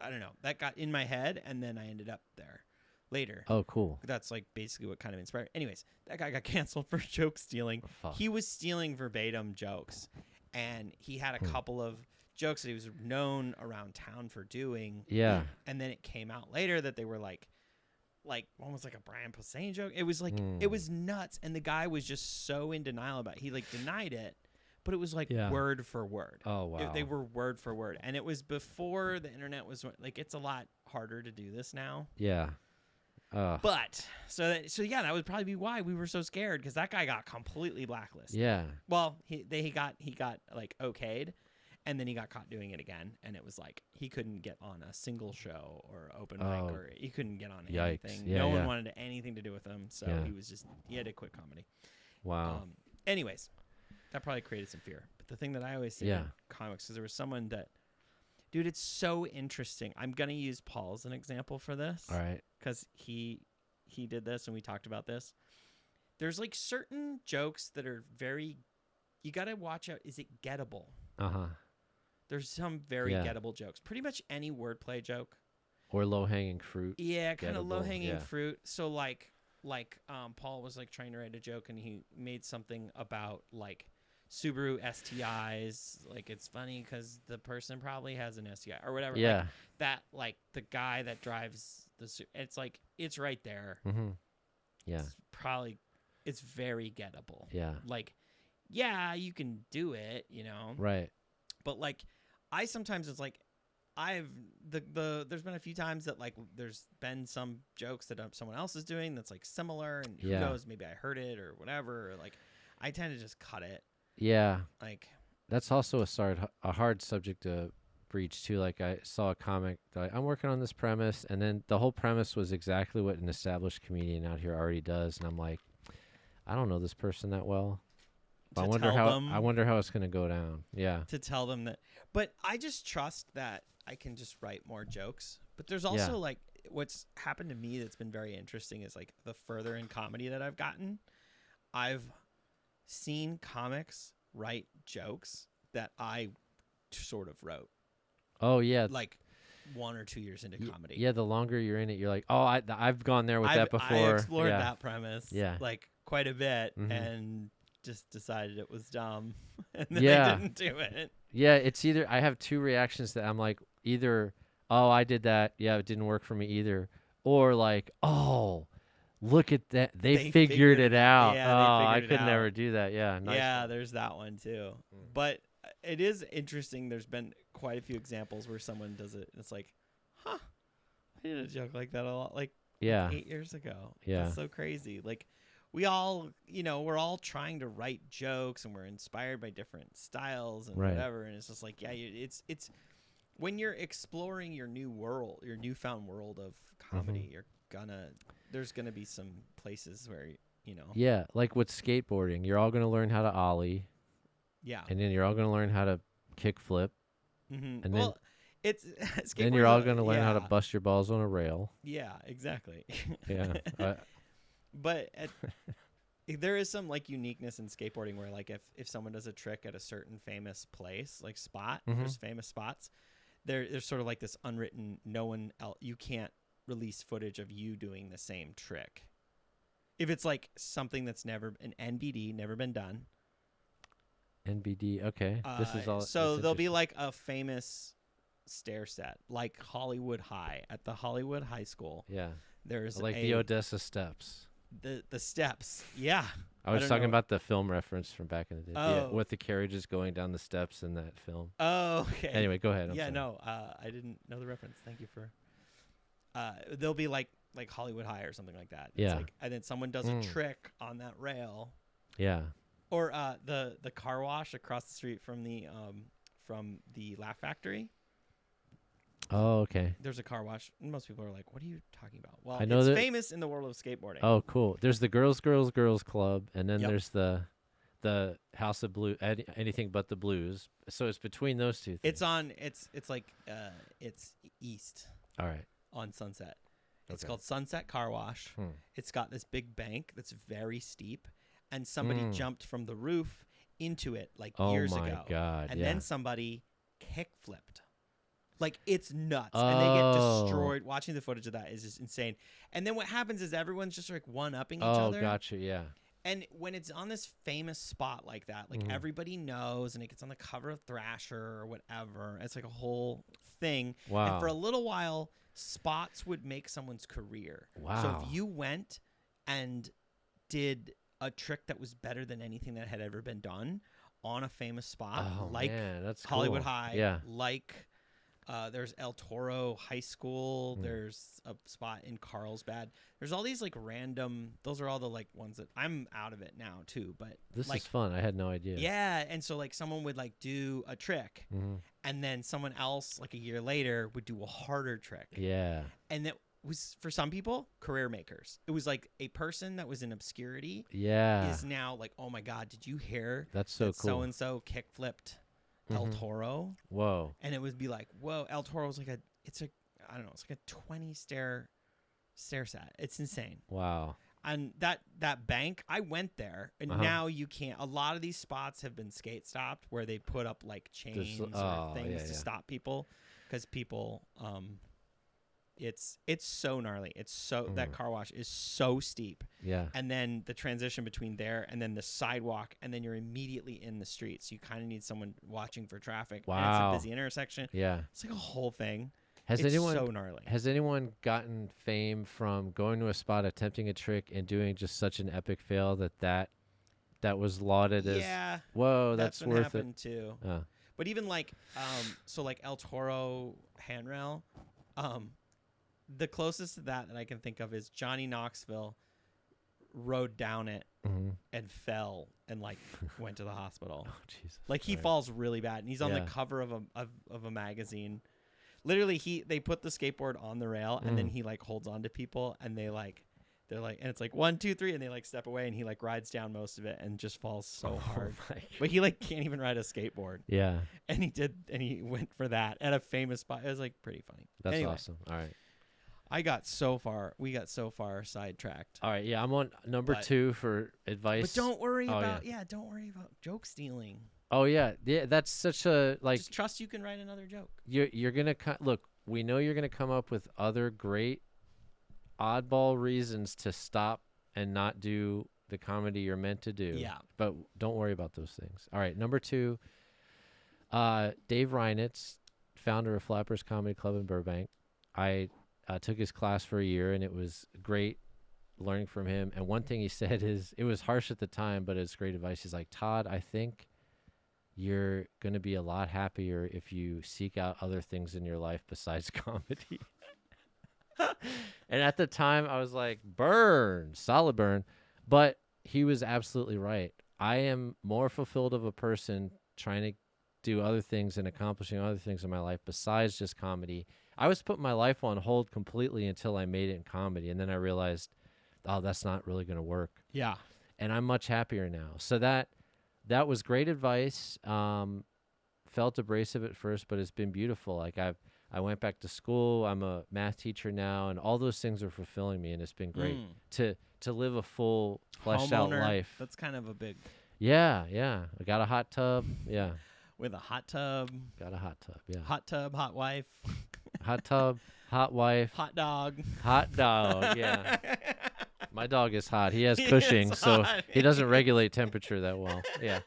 B: don't know, that got in my head, and then I ended up there later. Oh, cool. That's like basically what kind of inspired. Anyways, that guy got canceled for joke stealing. He was stealing verbatim jokes, and he had a couple of jokes that he was known around town for doing. Yeah. And then it came out later that they were like almost like a Brian Posehn joke. It was like it was nuts, and the guy was just so in denial about it. He like denied it, but it was like word for word. Oh wow. They were word for word, and it was before the internet was like, it's a lot harder to do this now. Yeah. But so that would probably be why we were so scared, because that guy got completely blacklisted. Yeah. Well, he got like okayed, and then he got caught doing it again, and it was like he couldn't get on a single show or open mic, or he couldn't get on anything. Yeah, no one wanted anything to do with him, so he had to quit comedy. Wow. Anyways, that probably created some fear. But the thing that I always say in comics, because there was someone that. Dude, it's so interesting. I'm going to use Paul as an example for this. All right. Because he did this, and we talked about this. There's like certain jokes that are you got to watch out. Is it gettable? Uh-huh. There's some very gettable jokes. Pretty much any wordplay joke. Or low-hanging fruit. Yeah, kind of low-hanging fruit. So like Paul was like trying to write a joke, and he made something about like Subaru STIs, like it's funny because the person probably has an STI or whatever. Yeah, like, that like the guy that drives it's like it's right there. Mm-hmm. Yeah, it's very gettable. Yeah, like yeah, you can do it, you know.
A: Right.
B: But like, I sometimes it's like, there's been a few times that like there's been some jokes that someone else is doing that's like similar, and who knows, maybe I heard it or whatever. Or like, I tend to just cut it.
A: Yeah.
B: Like,
A: that's also a hard subject to breach too. Like I saw a comic that I'm working on this premise, and then the whole premise was exactly what an established comedian out here already does, and I'm like, I don't know this person that well. But I wonder how it's gonna go down. Yeah.
B: To tell them that, but I just trust that I can just write more jokes. But there's also like what's happened to me that's been very interesting is like the further in comedy that I've gotten, I've seen comics write jokes that I sort of wrote.
A: Oh yeah.
B: Like 1 or 2 years into comedy.
A: Yeah, the longer you're in it, you're like, oh, I've gone there with that before.
B: I explored that premise.
A: Yeah.
B: Like quite a bit,
A: Mhm.
B: and just decided it was dumb, and then I didn't do it.
A: Yeah, it's either I have two reactions that I'm like, either, oh, I did that, yeah, it didn't work for me either, or like, oh, look at that, they figured it out.
B: Yeah,
A: oh, I
B: they figured it
A: could
B: out.
A: never do that. Yeah, nice
B: Yeah,
A: one.
B: there's that one too. But it is interesting. There's been quite a few examples where someone does it, and it's like, huh, I did a joke like that a lot, like 8 years ago.
A: Yeah.
B: That's so crazy. Like, we all, we're all trying to write jokes, and we're inspired by different styles and whatever. And it's just like, yeah, it's when you're exploring your new world, your newfound world of comedy, there's gonna be some places where,
A: Yeah, like with skateboarding, you're all gonna learn how to ollie.
B: Yeah.
A: And then you're all gonna learn how to kick flip.
B: Mm-hmm.
A: And
B: well, it's
A: then you're all gonna learn how to bust your balls on a rail.
B: Yeah, exactly.
A: Yeah.
B: But there is some like uniqueness in skateboarding where like if someone does a trick at a certain famous place, like spot, there's famous spots, there's sort of like this unwritten, no one else, you can't release footage of you doing the same trick. If it's like something that's never an NBD, never been done.
A: NBD, okay. This is all.
B: So there'll be like a famous stair set, like Hollywood High at the Hollywood High School.
A: Yeah.
B: There's
A: like the Odessa steps.
B: The steps, yeah.
A: I was talking about the film reference from back in the day.
B: Oh.
A: Yeah, with the carriages going down the steps in that film.
B: Oh, okay.
A: Anyway, go ahead. I'm sorry.
B: No, I didn't know the reference. Thank you for. There'll be like Hollywood High or something like that.
A: Yeah.
B: It's like, and then someone does a trick on that rail.
A: Yeah.
B: Or the car wash across the street from the Laugh Factory.
A: Oh, okay.
B: There's a car wash. And most people are like, "What are you talking about?" Well,
A: I know
B: it's famous in the world of skateboarding.
A: Oh, cool. There's the Girls Club, and then there's the House of Blue, anything but the Blues. So it's between those two things.
B: It's on. It's like it's east.
A: All right.
B: On Sunset. It's
A: Okay.
B: called Sunset Car Wash. It's got this big bank that's very steep, and somebody jumped from the roof into it like years ago.
A: Oh my God!
B: And
A: yeah.
B: then somebody kick flipped. Like, it's nuts. And they get destroyed. Watching the footage of that is just insane. And then what happens is everyone's just like one-upping each other.
A: Oh, gotcha, yeah.
B: And when it's on this famous spot like that, like everybody knows, and it gets on the cover of Thrasher or whatever. It's like a whole thing.
A: Wow.
B: And for a little while, spots would make someone's career.
A: Wow.
B: So if you went and did a trick that was better than anything that had ever been done on a famous spot, like
A: man, that's
B: Hollywood
A: cool.
B: High,
A: yeah.
B: like there's El Toro High School, there's a spot in Carlsbad. There's all these like random, those are all the like ones that I'm out of it now too, but
A: This
B: like,
A: is fun. I had no idea.
B: yeah, and so like someone would like do a trick, and then someone else like a year later would do a harder trick.
A: Yeah.
B: And that was, for some people, career makers. It was like a person that was in obscurity
A: Yeah.
B: is now like, oh my God, did you hear
A: That's so
B: that
A: cool.
B: so-and-so kick flipped El Toro?
A: Whoa.
B: And it would be like, whoa, El Toro was like it's like a 20 stair set. It's insane.
A: Wow.
B: And that bank, I went there, and now you can't. A lot of these spots have been skate stopped, where they put up like chains or things to stop people, because people, it's so gnarly. It's so that car wash is so steep.
A: Yeah.
B: And then the transition between there and then the sidewalk, and then you're immediately in the street. So you kind of need someone watching for traffic.
A: Wow.
B: And it's a busy intersection.
A: Yeah.
B: It's like a whole thing.
A: Has
B: It's
A: anyone
B: so gnarly.
A: Has anyone gotten fame from going to a spot, attempting a trick, and doing just such an epic fail that that was lauded as, whoa, that's
B: been
A: worth
B: happened too.
A: it.
B: But even like, so like El Toro handrail, the closest to that I can think of is Johnny Knoxville rode down it and fell and like went to the hospital.
A: Oh, Jesus.
B: Like he falls really bad, and he's on the cover of a magazine. Literally, they put the skateboard on the rail, and then he like holds on to people, and they're like, and it's like 1, 2, 3, and they like step away, and he like rides down most of it and just falls so hard. But he like can't even ride a skateboard.
A: Yeah.
B: And he went for that at a famous spot. It was like pretty funny.
A: That's
B: Anyway,
A: awesome. All right.
B: we got so far sidetracked.
A: All right. Yeah, I'm on number 2 for advice.
B: But don't worry about
A: yeah.
B: don't worry about joke stealing.
A: Oh yeah, yeah. That's such a like.
B: Just trust you can write another joke.
A: You're gonna look. We know you're gonna come up with other great oddball reasons to stop and not do the comedy you're meant to do.
B: Yeah.
A: But don't worry about those things. All right. Number 2. Dave Reinitz, founder of Flappers Comedy Club in Burbank. I took his class for a year, and it was great learning from him. And one thing he said is, it was harsh at the time, but it's great advice. He's like, Todd, I think you're going to be a lot happier if you seek out other things in your life besides comedy. And at the time, I was like, burn, solid burn. But he was absolutely right. I am more fulfilled of a person trying to do other things and accomplishing other things in my life besides just comedy. I was putting my life on hold completely until I made it in comedy. And then I realized, oh, that's not really going to work.
B: Yeah.
A: And I'm much happier now. So that was great advice. Felt abrasive at first, but it's been beautiful. Like I went back to school. I'm a math teacher now, and all those things are fulfilling me, and it's been great to live a full, fleshed out life.
B: That's kind of a big.
A: Yeah, yeah. I got a hot tub. Yeah.
B: With a hot tub.
A: Got a hot tub. Yeah.
B: Hot tub, hot wife.
A: Hot tub, hot wife.
B: Hot dog.
A: Hot dog. Yeah. My dog is hot. He has Cushing, so he doesn't regulate temperature that well. Yeah.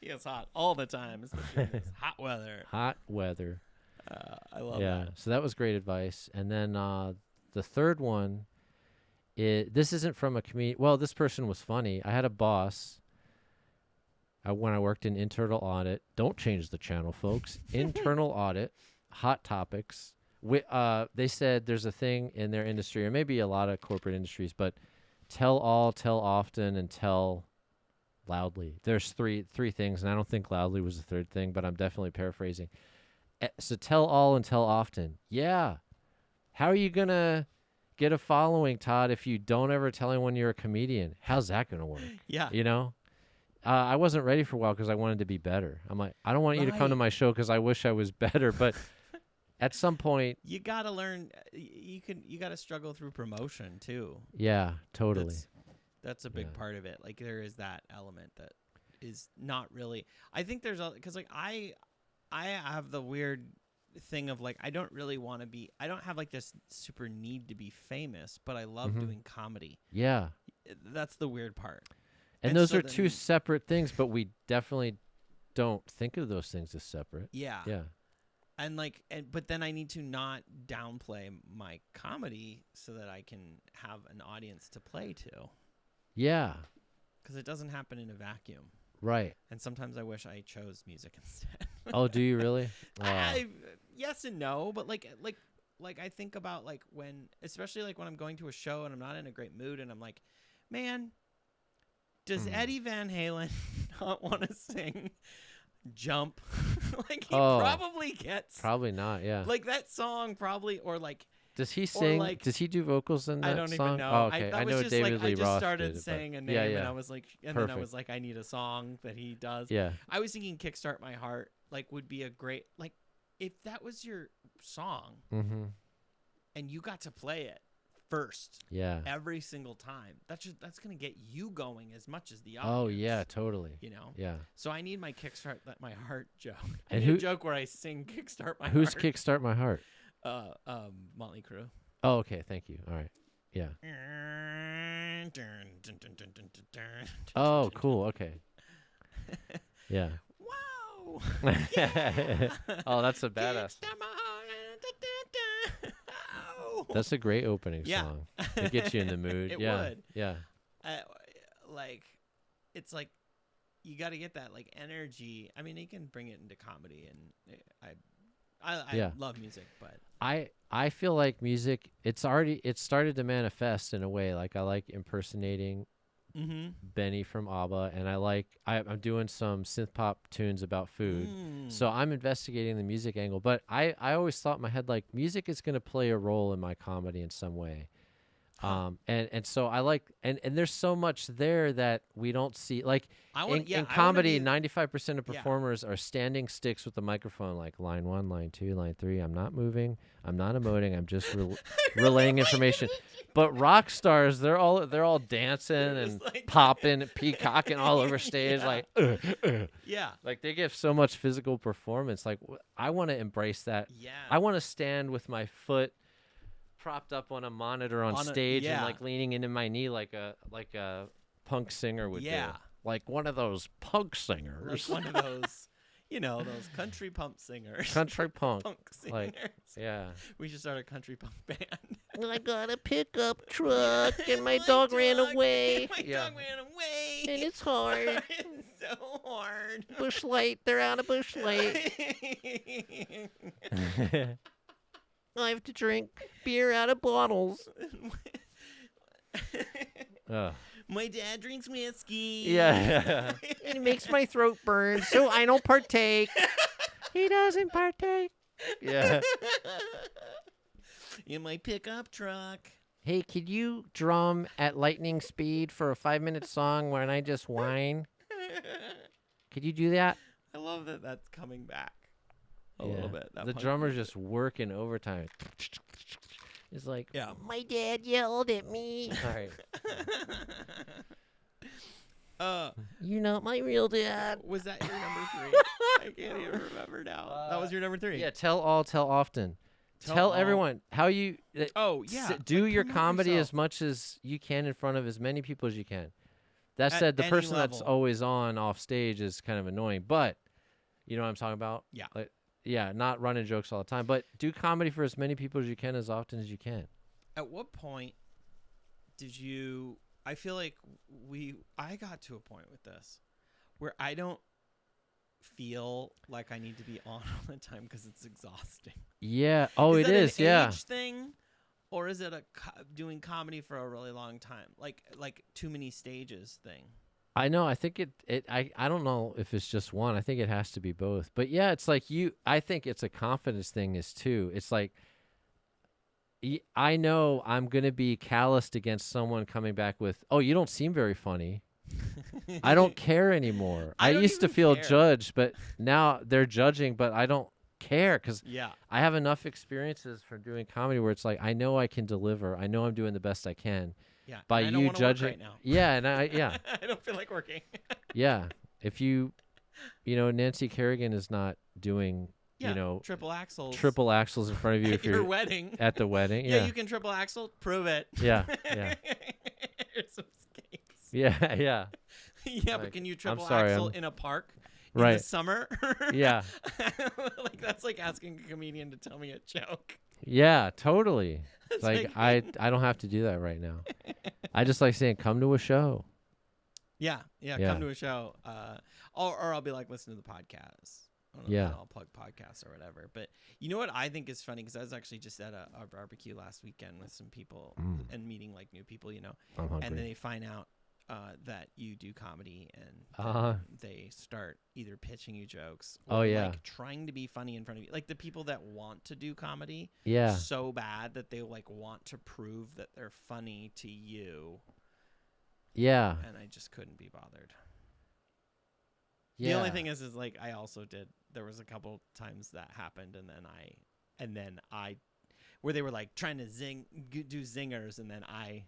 B: He is hot all the time, especially in this hot weather.
A: Hot weather.
B: I love
A: yeah.
B: that.
A: So that was great advice. And then the third one, this isn't from a comedian. Well, this person was funny. I had a boss when I worked in internal audit. Don't change the channel, folks. Internal audit, hot topics. They said there's a thing in their industry, or maybe a lot of corporate industries, but tell all, tell often, and tell loudly. There's three things, and I don't think loudly was the third thing, but I'm definitely paraphrasing. So tell all and tell often. Yeah. How are you going to get a following, Todd, if you don't ever tell anyone you're a comedian? How's that going to work?
B: Yeah.
A: You know? I wasn't ready for a while because I wanted to be better. I'm like, I don't want you to come to my show because I wish I was better, but at some point
B: you got to learn. You got to struggle through promotion too.
A: Yeah, totally.
B: That's a big part of it. Like there is that element that is not really. I think there's because like I have the weird thing of like I don't really want to be. I don't have like this super need to be famous, but I love doing comedy.
A: Yeah,
B: that's the weird part.
A: And those are two separate things, but we definitely don't think of those things as separate.
B: Yeah.
A: Yeah.
B: But then I need to not downplay my comedy so that I can have an audience to play to.
A: Yeah.
B: Because it doesn't happen in a vacuum.
A: Right.
B: And sometimes I wish I chose music instead.
A: Oh, do you really?
B: Yes and no, but like I think about like when, especially like when I'm going to a show and I'm not in a great mood and I'm like, man, does Eddie Van Halen not want to sing Jump? Like he probably gets.
A: Probably not, yeah.
B: Like that song probably, or like.
A: Does he sing?
B: Like,
A: does he do vocals in that song?
B: I don't even know.
A: Oh, okay. I know
B: just
A: David
B: like,
A: Lee
B: I just
A: Roth
B: started
A: did,
B: saying a name and I was like, and then I was like, I need a song that he does.
A: Yeah.
B: I was thinking "Kickstart My Heart" like would be a great like if that was your song and you got to play it first.
A: Yeah.
B: Every single time. That's gonna get you going as much as the audience.
A: Oh yeah, totally.
B: You know.
A: Yeah.
B: So I need my "Kickstart My Heart" joke.
A: And
B: a joke where I sing "Kickstart My Heart."
A: Who's "Kickstart My Heart"?
B: Motley Crue.
A: Oh, okay. Thank you. All right. Yeah. Oh, cool. Okay. Yeah.
B: Wow.
A: Yeah. Oh, that's a badass. That's a great opening song. It gets you in the mood.
B: It
A: yeah.
B: would.
A: Yeah.
B: Like it's like you got to get that like energy. I mean, you can bring it into comedy, and I love music, but
A: I feel like music. It started to manifest in a way. Like I like impersonating Benny from ABBA, and I'm doing some synth pop tunes about food. So I'm investigating the music angle, but I always thought in my head like music is going to play a role in my comedy in some way. And so I like and there's so much there that we don't see like in comedy 95% of performers are standing sticks with the microphone like line 1, line 2, line 3. I'm not moving, I'm not emoting, I'm just relaying information. But rock stars, they're all dancing and like popping, peacocking all over stage like like they give so much physical performance. Like I want to embrace that. I want to stand with my foot propped up on a monitor on stage and like leaning into my knee like a punk singer would do. Like one of those punk singers.
B: Like one of those, those country punk singers.
A: Country punk.
B: Punk singers.
A: Like, yeah.
B: We should start a country punk band.
A: I got a pickup truck and my dog ran away.
B: My dog ran away.
A: And it's hard.
B: It's so hard.
A: Bush Light. They're out of Bush Light. I have to drink beer out of bottles.
B: My dad drinks whiskey.
A: Yeah. And it makes my throat burn, so I don't partake. He doesn't partake. Yeah.
B: In my pickup truck.
A: Hey, could you drum at lightning speed for a 5-minute song when I just whine? Could you do that?
B: I love that that's coming back. A little bit.
A: The drummer's just working overtime. It's like, my dad yelled at me. All right. You're not my real dad.
B: Was that your number 3? I can't even remember now. That was your number 3.
A: Yeah, tell all, tell often. Tell everyone how you do your comedy as much as you can in front of as many people as you can. That said, the person that's always on off stage is kind of annoying, but you know what I'm talking about?
B: Yeah.
A: Yeah, not running jokes all the time, but do comedy for as many people as you can, as often as you can.
B: At what point did you? I feel like I got to a point with this where I don't feel like I need to be on all the time because it's exhausting.
A: Yeah. Oh, it is.
B: An
A: yeah.
B: age thing, or is it doing comedy for a really long time, like too many stages thing?
A: I know. I think I don't know if it's just one. I think it has to be both. But yeah, it's like I think it's a confidence thing is too. It's like I know I'm going to be calloused against someone coming back with, "Oh, you don't seem very funny." I don't care anymore. I used to feel judged, but now they're judging, but I don't care because I have enough experiences from doing comedy where it's like I know I can deliver. I know I'm doing the best I can.
B: Yeah.
A: By
B: I don't
A: you judging
B: work right now.
A: Yeah, and I
B: don't feel like working.
A: Yeah. If Nancy Kerrigan is not doing
B: triple axles
A: in front of you
B: at your wedding.
A: At the wedding.
B: Yeah, you can triple axle, prove it.
A: Yeah.
B: Here's some skates.
A: Yeah.
B: Yeah,
A: like,
B: but can you triple axle in a park in the summer?
A: Yeah.
B: Like that's like asking a comedian to tell me a joke.
A: Yeah, totally. Like I don't have to do that right now. I just like saying, come to a show.
B: Yeah, come to a show. Or I'll be like, listen to the podcast. I'll plug podcasts or whatever. But you know what I think is funny, because I was actually just at a barbecue last weekend with some people and meeting like new people,
A: I'm hungry.
B: And then they find out that you do comedy, and they start either pitching you jokes or like trying to be funny in front of you. Like the people that want to do comedy so bad that they like want to prove that they're funny to you.
A: Yeah.
B: And I just couldn't be bothered.
A: Yeah.
B: The only thing is like I also there was a couple times that happened, and then I where they were like trying to do zingers, and then I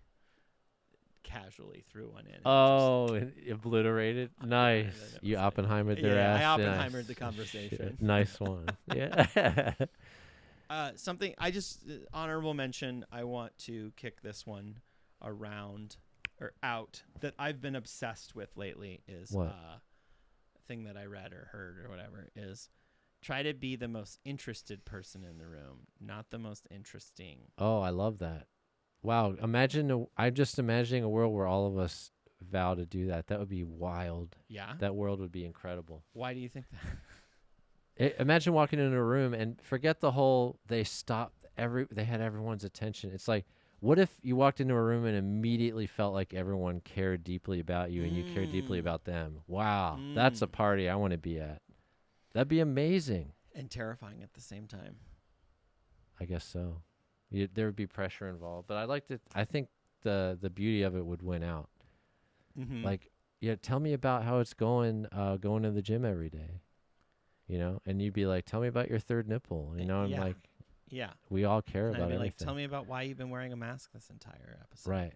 B: casually threw one in.
A: Obliterated. Nice. You Oppenheimered their ass.
B: I Oppenheimered the conversation.
A: Nice one. Yeah.
B: Something I just honorable mention. I want to kick this one around or out that I've been obsessed with lately is
A: what?
B: Thing that I read or heard or whatever is try to be the most interested person in the room, not the most interesting.
A: Oh, I love that. Wow. I'm just imagining a world where all of us vow to do that. That would be wild.
B: Yeah.
A: That world would be incredible.
B: Why do you think that?
A: Imagine walking into a room and forget the whole they had everyone's attention. It's like, what if you walked into a room and immediately felt like everyone cared deeply about you and you cared deeply about them? Wow, that's a party I want to be at. That'd be amazing.
B: And terrifying at the same time.
A: I guess so. There would be pressure involved, but I think the beauty of it would win out.
B: Mm-hmm.
A: Like, yeah, tell me about how it's going to the gym every day, and you'd be like, tell me about your third nipple, and
B: Yeah.
A: like,
B: yeah,
A: we all care
B: and
A: about
B: I'd be
A: everything.
B: like, tell me about why you've been wearing a mask this entire episode.
A: Right.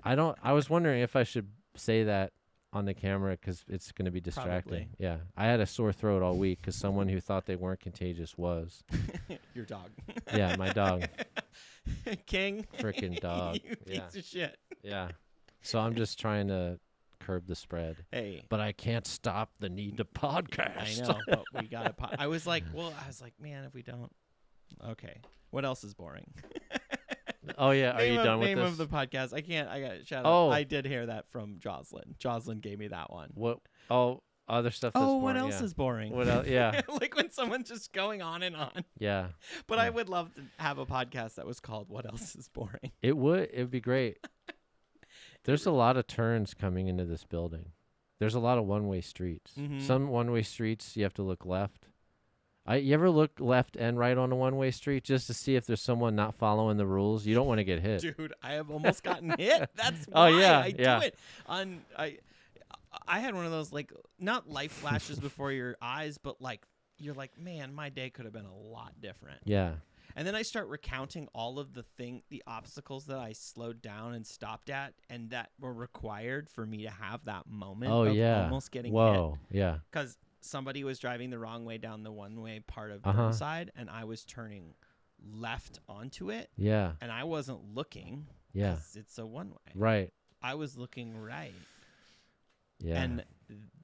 A: I was wondering if I should say that on the camera because it's going to be distracting.
B: Probably.
A: Yeah. I had a sore throat all week because someone who thought they weren't contagious was.
B: Your dog.
A: Yeah, my dog.
B: King.
A: Freaking dog.
B: You
A: Yeah.
B: piece of shit.
A: Yeah. So I'm just trying to curb the spread.
B: Hey.
A: But I can't stop the need to podcast.
B: I know, but we got to I was like, man, if we don't. Okay. What else is boring?
A: Oh, yeah. Are you done with
B: name
A: this?
B: of the podcast? I can't. I got shout
A: Oh.
B: out. I did hear that from Jocelyn. Jocelyn gave me that one.
A: What? Oh, other stuff that's
B: Oh,
A: boring.
B: what else
A: yeah.
B: is boring?
A: What else? Yeah.
B: Like when someone's just going on and on.
A: Yeah.
B: But
A: Yeah.
B: I would love to have a podcast that was called "What Else Is Boring."
A: It would be great. There's a lot of turns coming into this building. There's a lot of one-way streets.
B: Mhm.
A: Some one-way streets you have to look left. You ever look left and right on a one-way street just to see if there's someone not following the rules? You don't want to get hit.
B: Dude, I have almost gotten hit. That's
A: Oh,
B: why
A: yeah,
B: I
A: yeah.
B: do it. I had one of those, like, not life flashes before your eyes, but like you're like, man, my day could have been a lot different.
A: Yeah.
B: And then I start recounting all of the obstacles that I slowed down and stopped at, and that were required for me to have that moment
A: Oh,
B: of
A: yeah.
B: almost getting hit.
A: Whoa. Yeah.
B: Because somebody was driving the wrong way down the one-way part of
A: Uh-huh.
B: Burnside, and I was turning left onto it,
A: Yeah.
B: and I wasn't looking.
A: Yeah.
B: 'Cause it's a one-way.
A: Right.
B: I was looking right.
A: Yeah.
B: And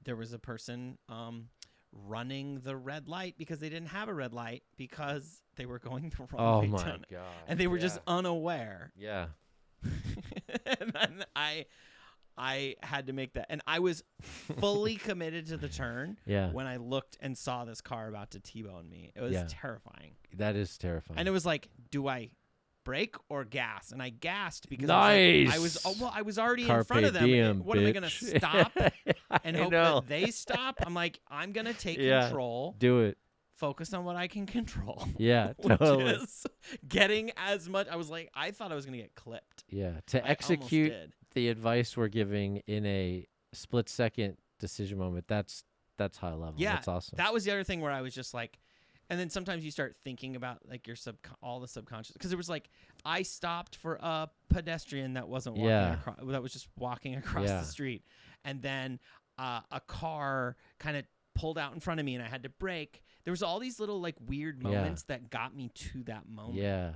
B: there was a person running the red light because they didn't have a red light because they were going the wrong
A: oh
B: way
A: my
B: down.
A: God.
B: And they were just
A: Yeah.
B: unaware.
A: Yeah.
B: And then I had to make that. And I was fully committed to the turn
A: Yeah.
B: when I looked and saw this car about to T-bone me. It was
A: Yeah.
B: terrifying.
A: That is terrifying.
B: And it was like, do I brake or gas? And I gassed because
A: Nice.
B: I was already
A: Carpe
B: in front of them.
A: diem,
B: What am I going to
A: bitch.
B: stop and
A: I
B: hope
A: know.
B: that they stop? I'm like, I'm going to take
A: Yeah.
B: control,
A: Do it.
B: focus on what I can control.
A: Yeah.
B: Which
A: Totally.
B: is getting as much. I thought I was going to get clipped.
A: Yeah. To
B: I almost
A: execute
B: did.
A: the advice we're giving in a split-second decision moment, that's high level.
B: Yeah,
A: That's awesome.
B: That was the other thing where I was just like, and then sometimes you start thinking about like your all the subconscious, because it was like I stopped for a pedestrian that wasn't walking
A: Yeah.
B: across, that was just walking across
A: Yeah.
B: the street, and then a car kind of pulled out in front of me and I had to brake. There was all these little like weird
A: Yeah.
B: moments that got me to that moment.
A: Yeah.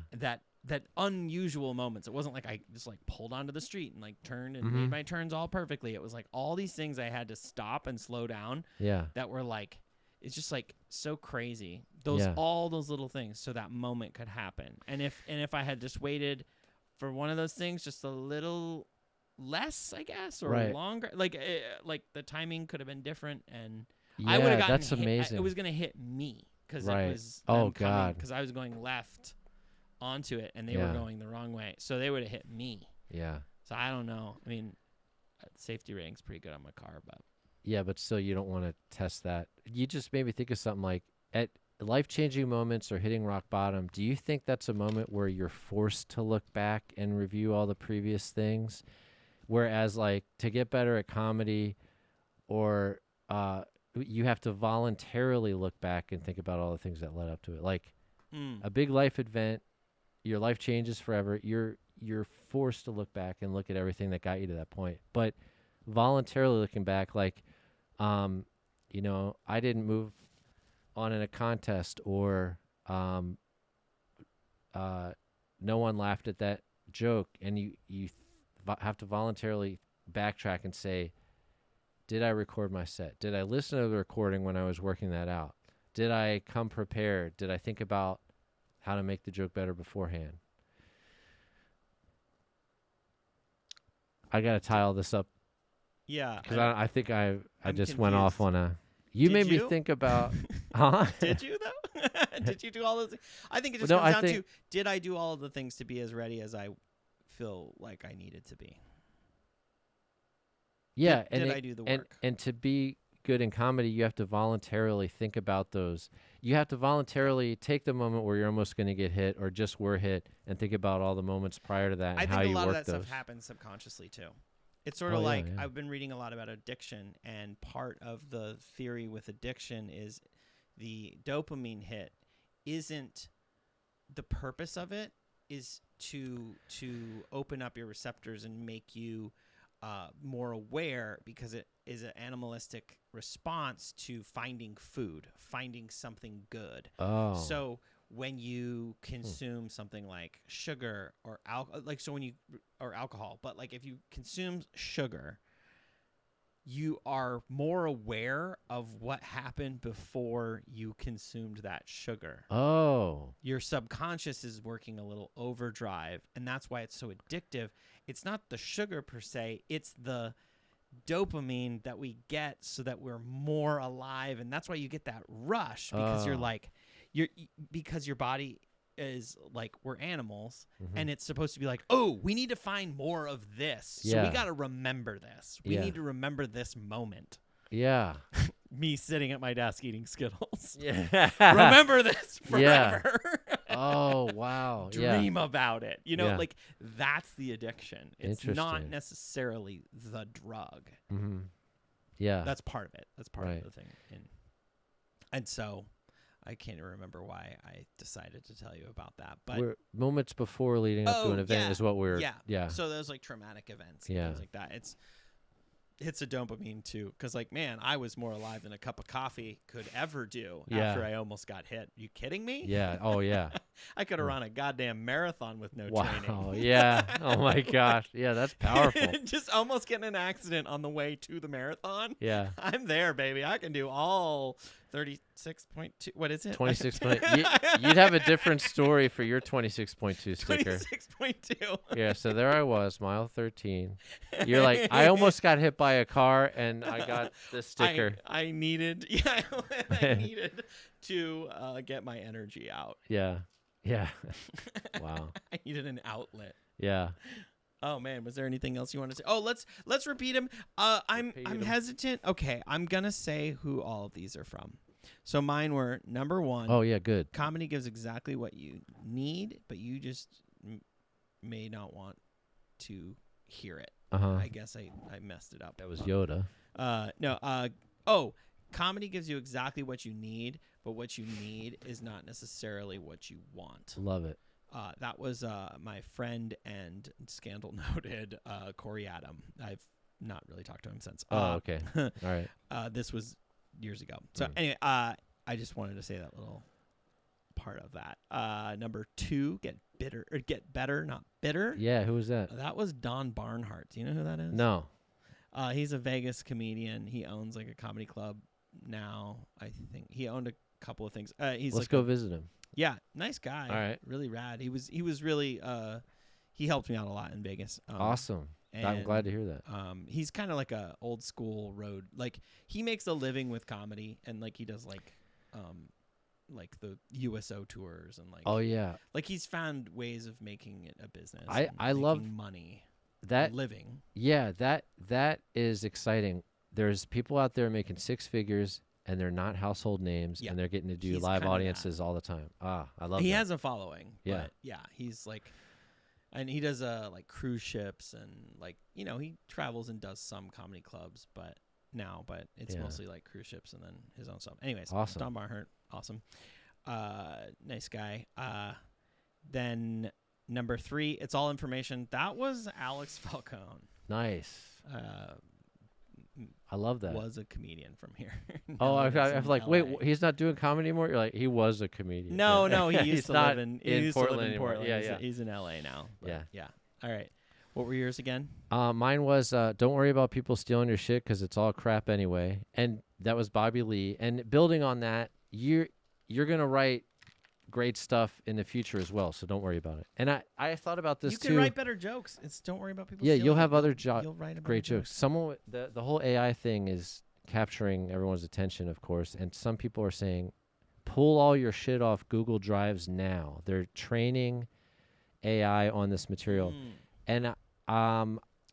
B: That unusual moments. It wasn't like I just like pulled onto the street and like turned and
A: Mhm.
B: made my turns all perfectly. It was like all these things I had to stop and slow down
A: Yeah.
B: that were like, it's just like so crazy.
A: Yeah.
B: All those little things so that moment could happen. And if I had just waited for one of those things just a little less, I guess, or
A: Right.
B: longer, like the timing could have been different, and
A: Yeah,
B: I would have gotten
A: that's
B: hit.
A: amazing.
B: It was gonna hit me because
A: Right.
B: it was
A: Oh, God.
B: because I was going left onto it and they
A: Yeah.
B: were going the wrong way, so they would have hit me.
A: Yeah.
B: So I don't know. I mean, safety rating's pretty good on my car, but
A: Yeah, but still, you don't want to test that. You just made me think of something like at life-changing moments or hitting rock bottom. Do you think that's a moment where you're forced to look back and review all the previous things? Whereas, like, to get better at comedy, or you have to voluntarily look back and think about all the things that led up to it. Like a big life event, your life changes forever. You're forced to look back and look at everything that got you to that point. But voluntarily looking back, like, I didn't move on in a contest, or no one laughed at that joke, and you have to voluntarily backtrack and say, did I record my set? Did I listen to the recording when I was working that out? Did I come prepared? Did I think about how to make the joke better beforehand? I got to tie all this up
B: Yeah.
A: Because I think I
B: I'm
A: just went off
B: confused.
A: on a. You
B: Did
A: made me
B: you?
A: think about. Huh?
B: Did you though? Did you do all those? I think it just
A: No,
B: comes
A: I
B: down
A: think-
B: to did I do all of the things to be as ready as I feel like I needed to be?
A: Yeah,
B: Did I do the work?
A: And to be good in comedy, you have to voluntarily think about those. You have to voluntarily take the moment where you're almost going to get hit or just were hit, and think about all the moments prior to that and
B: I
A: how
B: think a
A: you
B: lot of
A: work
B: that
A: those.
B: stuff happens subconsciously too. It's sort
A: Oh,
B: of
A: yeah,
B: like
A: yeah.
B: I've been reading a lot about addiction, and part of the theory with addiction is the dopamine hit isn't the purpose of it is to open up your receptors and make you more aware, because it is an animalistic response to finding food, finding something good.
A: Oh,
B: So when you consume something like sugar or alcohol, but like if you consume sugar, you are more aware of what happened before you consumed that sugar.
A: oh,
B: Your subconscious is working a little overdrive, and that's why it's so addictive. It's not the sugar per se, it's the dopamine that we get so that we're more alive, and that's why you get that rush, because you're
A: Oh.
B: like because your body is like, we're animals,
A: Mhm.
B: and it's supposed to be like, oh, we need to find more of this, so we
A: Yeah.
B: got to remember this, we
A: Yeah.
B: need to remember this moment.
A: yeah,
B: Me sitting at my desk eating Skittles.
A: yeah.
B: Remember this
A: Yeah.
B: forever.
A: Oh, wow. Yeah.
B: Dream about it. You know,
A: Yeah.
B: like that's the addiction. It's not
A: Interesting.
B: necessarily the drug.
A: Mm-hmm. Yeah.
B: That's part of it. That's part
A: Right.
B: of the thing. And so I can't even remember why I decided to tell you about that. But
A: we're moments before leading up to
B: Oh,
A: an event
B: yeah.
A: is what we're.
B: yeah.
A: Yeah.
B: So those like traumatic events and
A: Yeah.
B: things like that. It's a dopamine too, because like, man, I was more alive than a cup of coffee could ever do
A: Yeah.
B: after I almost got hit. You kidding me?
A: Yeah. Oh, yeah.
B: I could have run a goddamn marathon with no
A: Wow.
B: training.
A: Yeah. Oh my gosh. Yeah, that's powerful.
B: Just almost getting an accident on the way to the marathon.
A: Yeah.
B: I'm there, baby. I can do all 36.2. What is it?
A: 26 point. You'd have a different story for your 26.2 sticker.
B: 26.2.
A: Yeah. So there I was, mile 13. You're like, I almost got hit by a car, and I got the sticker.
B: I needed, yeah, I needed to get my energy out.
A: Yeah. Yeah. Wow.
B: I needed an outlet.
A: Yeah.
B: Oh man, was there anything else you want to say? Oh, let's repeat them. I'm
A: Repeat 'em.
B: hesitant. Okay, I'm gonna say who all of these are from. So mine were number 1.
A: Oh yeah. Good.
B: Comedy gives exactly what you need, but you just may not want to hear it.
A: Uh-huh.
B: I guess I messed it up.
A: That was Yoda.
B: No. Comedy gives you exactly what you need, but what you need is not necessarily what you want.
A: Love it.
B: That was my friend and scandal noted Corey Adam. I've not really talked to him since.
A: Oh, okay. All right.
B: This was years ago. So
A: Mm.
B: anyway, I just wanted to say that little part of that. Number 2, get better, not bitter.
A: Yeah. Who was that?
B: That was Don Barnhart. Do you know who that is?
A: No.
B: He's a Vegas comedian. He owns like a comedy club now. I think he owned a couple of things. He's
A: Let's
B: like
A: go visit him.
B: yeah, nice guy.
A: All right.
B: Really rad. He was really he helped me out a lot in Vegas.
A: Awesome. I'm
B: and,
A: glad to hear that.
B: He's kind of like a old school road. Like he makes a living with comedy, and like he does like the USO tours and like
A: Oh yeah.
B: like he's found ways of making it a business.
A: I
B: and
A: love
B: making money.
A: That
B: Living.
A: Yeah, that is exciting. There's people out there making 6 figures, and they're not household names,
B: Yeah.
A: and they're getting to do
B: He's
A: live
B: kinda
A: audiences all the time. I love
B: He
A: that.
B: has a following.
A: Yeah.
B: But yeah, he's like, and he does like cruise ships and like, you know, he travels and does some comedy clubs, but it's
A: Yeah.
B: mostly like cruise ships and then his own stuff. Anyways,
A: Awesome.
B: Don Barnhart, awesome. Nice guy. Then number 3, it's all information. That was Alex Falcone.
A: Nice. I love that.
B: Was a comedian from here.
A: Oh,
B: Now
A: I
B: he lives
A: was
B: in
A: like,
B: LA.
A: wait, he's not doing comedy anymore? You're like, he was a comedian.
B: No, he
A: He's
B: used to
A: not
B: live in
A: Portland
B: in
A: anymore.
B: Portland.
A: Yeah,
B: he's,
A: yeah.
B: he's in LA now. but
A: Yeah.
B: Yeah. All right. What were yours again?
A: Mine was don't worry about people stealing your shit because it's all crap anyway. And that was Bobby Lee. And building on that, you're gonna write great stuff in the future as well. So don't worry about it. And I thought about this
B: You
A: too.
B: can write better jokes. Don't worry about people.
A: Yeah,
B: stealing
A: you'll
B: it.
A: have other
B: You'll write a
A: great
B: better
A: jokes. The whole AI thing is capturing everyone's attention, of course. And some people are saying, pull all your shit off Google Drives now. They're training AI on this material. And
B: I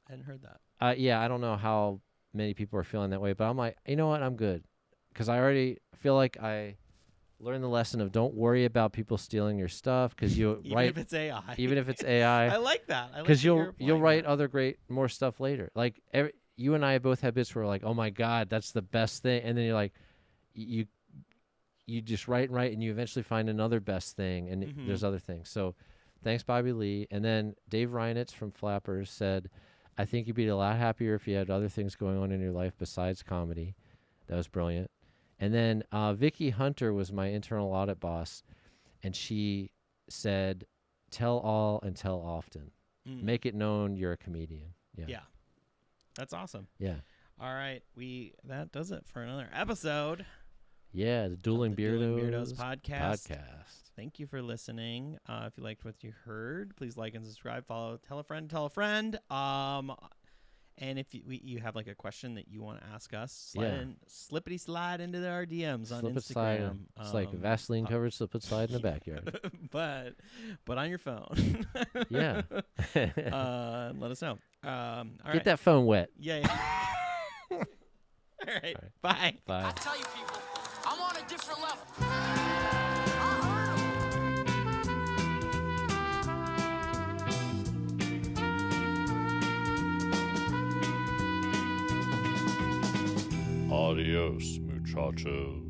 B: hadn't heard that.
A: yeah, I don't know how many people are feeling that way, but I'm like, you know what? I'm good. Because I already feel like I learned the lesson of don't worry about people stealing your stuff because you
B: Even
A: write
B: if it's AI.
A: even if it's AI.
B: I like that.
A: Because you'll write
B: that.
A: other more stuff later. Like you and I both have bits where we're like, oh my God, that's the best thing, and then you're like, you just write and you eventually find another best thing, and there's other things. So thanks, Bobby Lee. And then Dave Reinitz from Flappers said, I think you'd be a lot happier if you had other things going on in your life besides comedy. That was brilliant. And then Vicky Hunter was my internal audit boss, and she said, tell all and tell often. Make it known you're a comedian.
B: Yeah. That's awesome.
A: Yeah.
B: All right. That does it for another episode.
A: Yeah, the Dueling Beardos
B: podcast. Thank you for listening. If you liked what you heard, please like and subscribe. Follow. Tell a friend. And if you have like a question that you want to ask us, slippity slide into our DMs on Instagram.
A: Slide. It's like Vaseline covered slip it slide in the backyard.
B: but on your phone.
A: Yeah.
B: Let us know. All
A: Get
B: right.
A: that phone wet.
B: Yeah. All right. Bye.
A: Bye.
C: I tell you people, I'm on a different level.
D: Adios, muchachos.